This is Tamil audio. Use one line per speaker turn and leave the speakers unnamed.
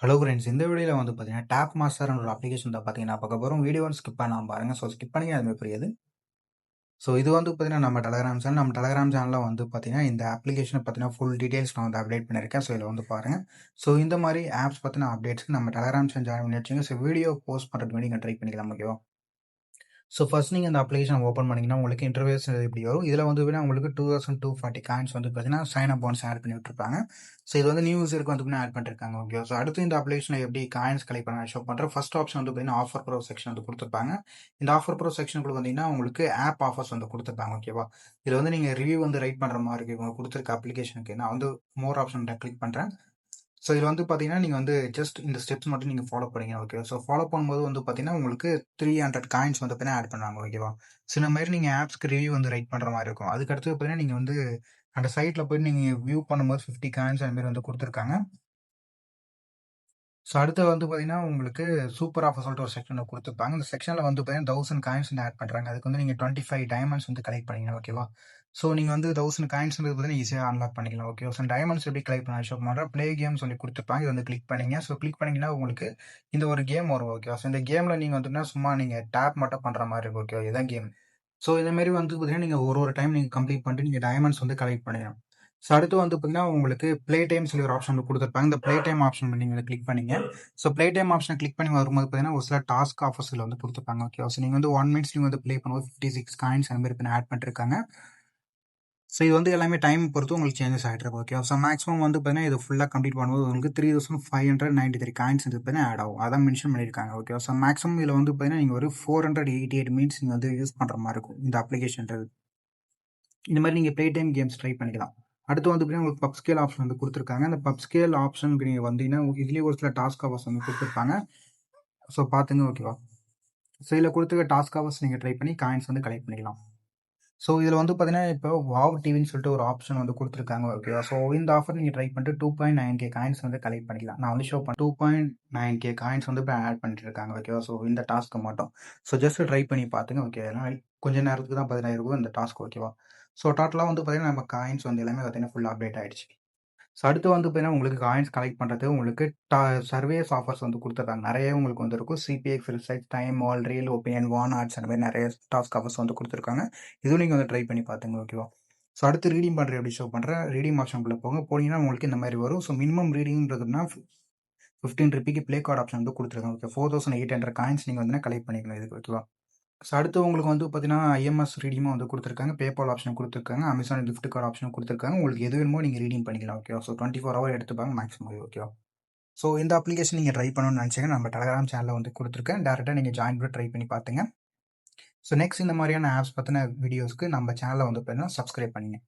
ஹலோ ஃப்ரெண்ட்ஸ், இந்த வீடியோல வந்து பார்த்தீங்கன்னா, டேப் மாஸ்டர்ன்ற ஒரு அப்ளிகேஷன் தான் பார்த்தீங்கன்னா பார்க்க போறோம். வீடியோவ ஸ்கிப் பண்ணாம பாருங்க. ஸோ ஸ்கிப் பண்ணீங்க அதுவுமே புரியாது. ஸோ இது வந்து பார்த்தீங்கன்னா, நம்ம டெலகிராம் சேனல்ல வந்து பார்த்தீங்கன்னா, இந்த அப்ளிகேஷன பத்தின ஃபுல் டீட்டெயில்ஸ் நான் வந்து அப்டேட் பண்ணியிருக்கேன். ஸோ இதில வந்து பாருங்க. ஸோ இந்த மாரி ஆப்ஸ் பத்தின அப்டேட்ஸ்க்கு நம்ம டெலகிராம் சேனல் ஜாயின் பண்ணி வச்சுக்கோங்க. ஸோ வீடியோ போஸ்ட் பண்றதுக்கு முன்னாடி நீங்க ட்ரை பண்ணிக்கலாம். ஓகேவா? ஸோ ஃபர்ஸ்ட் நீங்க இந்த அப்ளிகேஷன் ஓப்பன் பண்ணீங்கன்னா, உங்களுக்கு இன்டர்ஃபேஸ் இப்படி வரும். இதில வந்து பார்த்தீங்கன்னா, உங்களுக்கு 2240 காயின்ஸ் வந்து பார்த்தீங்கன்னா, சைன் அப் போனஸ் ஆட் பண்ணி விட்டுருப்பாங்க. ஸோ இது வந்து நியூ யூசருக்கு வந்து பார்த்தீங்கன்னா ஆட் பண்ணிருக்காங்க. ஓகே. ஸோ அடுத்து இந்த அப்ளிகேஷன்ல எப்படி காயின்ஸ் கலெக்ட் பண்ண ஷோ பண்றேன். ஃபர்ஸ்ட் ஆப்ஷன் வந்து பார்த்தீங்கன்னா, ஆஃபர் ப்ரோ செக்ஷன் வந்து குடுத்துருப்பாங்க. இந்த ஆஃபர் ப்ரோ செக்ஷனுக்குள்ள வந்தீங்கன்னா, உங்களுக்கு ஆப் ஆஃபர்ஸ் வந்து குடுத்துருப்பாங்க. ஓகேவா? இதில வந்து நீங்க ரிவ்யூ வந்து ரைட் பண்ற மாரி இருக்கு. இவங்க குடுத்துருக்க அப்ளிகேஷனுக்கு. நான் வந்து மோர் ஆப்ஷன் கிளிக் பண்றேன். ஸோ இதில வந்து பார்த்தீங்கன்னா, நீங்க வந்து ஜஸ்ட் இந்த ஸ்டெப்ஸ் மட்டும் நீங்க ஃபாலோ பண்ணீங்க. ஓகே. ஸோ ஃபாலோ பண்ணும்போது வந்து பார்த்தீங்கன்னா, உங்களுக்கு 300 காயின்ஸ் வந்து பார்த்தீங்கன்னா ஆட் பண்ணுவாங்க. ஓகேவா? ஸோ இந்த மாரி நீங்க ஆப்ஸ்க்கு ரிவ்யூ வந்து ரைட் பண்ற மாரி இருக்கும். அதுக்கு அடுத்தது பார்த்தீங்கன்னா, நீங்க வந்து அந்த சைட்ல போயிட்டு நீங்க வியூ பண்ணும்போது 50 காயின்ஸ் அந்த மாரி வந்து குடுத்துருக்காங்க. ஸோ அடுத்து வந்து பார்த்தீங்கன்னா, உங்களுக்கு சூப்பர் ஆஃபர் சொல்லிட்டு ஒரு செக்ஷன் குடுத்துருப்பாங்க. இந்த செக்ஷன்ல வந்து பார்த்தீங்கன்னா, 1000 காயின்ஸ் வந்து ஆட் பண்றாங்க. அதுக்கு வந்து நீங்க 25 டைமண்ட்ஸ் வந்து கலெக்ட் பண்ணீங்க. ஓகேவா? ஸோ நீங்க வந்து 1000 காயின்ஸ்ன்றது பார்த்தீங்கன்னா, ஈஸியா அன்லாக் பண்ணிக்கலாம். ஓகே. ஸோ டைமண்ட்ஸ் எப்படி கலெக்ட் பண்ண ஷோ பண்றேன். ப்ளே கேம் சொல்லி குடுத்துருப்பாங்க. இத வந்து கிளிக் பண்ணீங்க. ஸோ கிளிக் பண்ணீங்கன்னா, உங்களுக்கு இந்த ஒரு கேம் வரும். ஓகேவா? ஸோ இந்த கேம்ல நீங்க வந்துன்னா சும்மா நீங்க டேப் மட்டும் பண்ற மாரி இருக்கும். ஓகேவா? இதான் கேம். ஸோ இந்த மாரி வந்து பார்த்தீங்கன்னா, நீங்க ஒரு டைம் நீங்க கம்ப்ளீட் பண்ணிட்டு நீங்க டைமண்ட்ஸ் வந்து கலெக்ட் பண்ணிக்கணும். ஸோ அடுத்து வந்து பார்த்தீங்கன்னா, உங்களுக்கு ப்ளே டைம் சொல்லி ஒரு ஆப்ஷன் குடுத்துருப்பாங்க. இந்த ப்ளே டைம் ஆப்ஷன் நீங்க கிளிக் பண்ணீங்க. ஸோ ப்ளே டைம் ஆப்ஷன கிளிக் பண்ணி வரும்போது பார்த்தீங்கன்னா, ஒரு சில டாஸ்க் ஆஃபர்ஸ்ல வந்து குடுத்துருப்பாங்க. ஓகேவா? ஸோ நீங்க வந்து 1 மினிட்ஸ் நீங்க வந்து ப்ளே பண்ணும்போது 56 காயின்ஸ் அந்த மாரி ஆட் பண்ணிருக்காங்க. ஸோ இது வந்து எல்லாமே டைம் பொறுத்து உங்களுக்கு சேஞ்சஸ் ஆகிட்டு இருக்கும். ஓகே. ஸோ மேக்ஸிமம் வந்து பார்த்தீங்கன்னா, இது ஃபுல்லா கம்ப்ளீட் பண்ணும்போது உங்களுக்கு 3593 காயின்ஸ் வந்து பார்த்தீங்கன்னா ஆட் ஆகும். அதான் மென்ஷன் பண்ணியிருக்காங்க. ஓகே. ஸோ மேக்ஸிமம் இதில வந்து பார்த்தீங்கன்னா, நீங்க ஒரு 488 மினிட்ஸ் நீங்க வந்து யூஸ் பண்ற மாரி இருக்கும். இந்த அப்ளிகேஷன்ன்றது. இந்த மாரி நீங்க ப்ளே டைம் கேம்ஸ் ட்ரை பண்ணிக்கலாம். அடுத்து வந்து பார்த்தீங்கன்னா, உங்களுக்கு பப் ஸ்கேல் ஆப்ஷன் வந்து குடுத்துருக்காங்க. அந்த பப் ஸ்கேல் ஆப்ஷனுக்கு நீங்க வந்தீங்கன்னா, இதுலயே ஒரு சில டாஸ்க் ஹவர்ஸ் வந்து குடுத்துருப்பாங்க. ஸோ பாத்துங்க. ஓகேவா? ஸோ இதில குடுத்துருக்க டாஸ்க் ஹவர்ஸ் நீங்க ட்ரை பண்ணி காயின்ஸ் வந்து கலெக்ட் பண்ணிக்கலாம். ஸோ இதில வந்து பார்த்தீங்கன்னா, இப்போ வாவ் டிவின்னு சொல்லிட்டு ஒரு ஆப்ஷன் வந்து குடுத்துருக்காங்க. ஓகேவா? ஸோ இந்த ஆஃபர் நீங்க ட்ரை பண்ணிட்டு 2.9K காயின்ஸ் வந்து கலெக்ட் பண்ணிக்கலாம். நான் வந்து ஷோ பண்ண 2.9K காயின்ஸ் வந்து இப்போ ஆட் பண்ணிட்டு இருக்காங்க. ஓகேவா? ஸோ இந்த டாஸ்க்க மட்டும். ஸோ ஜஸ்ட் ட்ரை பண்ணி பாத்துங்க. ஓகே. ஏன்னா கொஞ்ச நேரத்துக்கு தான் பார்த்தீங்கன்னா இருக்கும் இந்த டாஸ்க். ஓகேவா? ஸோ டோட்டலா வந்து பார்த்தீங்கன்னா, நம்ம காயின்ஸ் வந்து எல்லாமே பார்த்தீங்கன்னா ஃபுல்லா அப்டேட் ஆயிடுச்சு. ஸோ அடுத்து வந்து பார்த்தீங்கன்னா, உங்களுக்கு காயின்ஸ் கலெக்ட் பண்றதுக்கு உங்களுக்கு சர்வேஸ் ஆஃபர்ஸ் வந்து குடுத்துருக்காங்க. நெறைய உங்களுக்கு வந்து இருக்கும். CPX, research, time, all, real, opinion, வான் ஆர்ட்ஸ் அந்த மாரி நெறைய டாஸ்க் ஆஃபர்ஸ் வந்து குடுத்துருக்காங்க. இதுவும் நீங்க வந்து ட்ரை பண்ணி பாத்துங்க. ஓகேவா? ஸோ அடுத்து ரீடீம் பண்றது எப்படி ஷோ பண்றேன். ரீடீம் ஆப்ஷனுக்குள்ள போங்க. போனீங்கன்னா உங்களுக்கு இந்த மாரி வரும். ஸோ மினிமம் ரீடிங்ன்றதுன்னா ₹15 ப்ளே கார்ட் ஆப்ஷன் வந்து குடுத்துருக்காங்க. ஓகே. 4800 காயின்ஸ் நீங்க வந்து கலெக்ட் பண்ணிக்கலாம் இதுக்கு. ஓகேவா? ஸோ அடுத்து உங்களுக்கு வந்து பார்த்தீங்கன்னா, ஐஎம்எஸ் ரீடீமும் வந்து குடுத்துருக்காங்க. பேபால் ஆப்ஷன் குடுத்துருக்காங்க. அமேசான் கிஃப்ட் கார்ட் ஆப்ஷனும் குடுத்துருக்காங்க. உங்களுக்கு எது வேணுமோ நீங்க ரீடீம் பண்ணிக்கலாம். ஓகேவா? ஸோ 24 ஹவர் எடுத்துப்பாங்க மேக்ஸிமம். ஓகேவா? ஸோ இந்த அப்ளிகேஷன் நீங்க ட்ரை பண்ணணும்னு நினைச்சீங்கன்னா, நம்ம டெலகிராம் சேனல்ல வந்து குடுத்துருக்கேன். டைரக்ட்டா நீங்க ஜாயின் பண்ணி ட்ரை பண்ணி பாத்துங்க. ஸோ நெக்ஸ்ட் இந்த மாரியான ஆப்ஸ் பத்தின வீடியோஸ்க்கு நம்ம சேனல வந்து பார்த்தீங்கன்னா சப்ஸ்கிரைப் பண்ணுங்க.